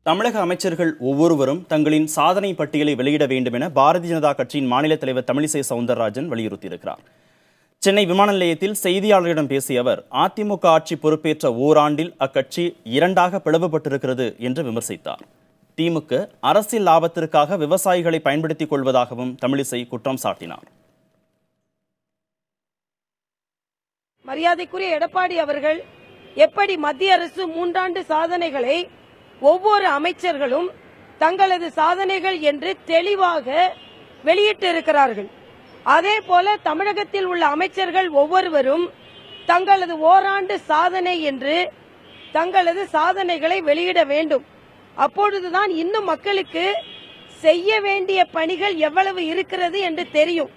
தமிழக அமைச்சர்கள் ஒவ்வொருவரும் தங்களின் சாதனை பட்டியலை வெளியிட வேண்டும் என பாரதிய ஜனதா கட்சியின் மாநில தலைவர் தமிழிசை சவுந்தரராஜன் வலியுறுத்தியிருக்கிறார். சென்னை விமான நிலையத்தில் செய்தியாளர்களிடம் பேசிய அவர், அதிமுக ஆட்சி பொறுப்பேற்ற ஓராண்டில் அக்கட்சி இரண்டாக பிளவுபட்டிருக்கிறது என்று விமர்சித்தார். திமுக அரசியல் லாபத்திற்காக விவசாயிகளை பயன்படுத்திக் கொள்வதாகவும் தமிழிசை குற்றம் சாட்டினார். மரியாதைக்குரிய எடப்பாடி அவர்கள் எப்படி மத்திய அரசு 3 ஆண்டு சாதனைகளை ஒவ்வொரு அமைச்சர்களும் தங்களது சாதனைகள் என்று தெளிவாக வெளியிட்டிருக்கிறார்கள். அதே போல தமிழகத்தில் உள்ள அமைச்சர்கள் ஒவ்வொருவரும் தங்களது ஓராண்டு சாதனை என்று தங்களது சாதனைகளை வெளியிட வேண்டும். அப்பொழுதுதான் இன்னும் மக்களுக்கு செய்ய வேண்டிய பணிகள் எவ்வளவு இருக்கிறது என்று தெரியும்.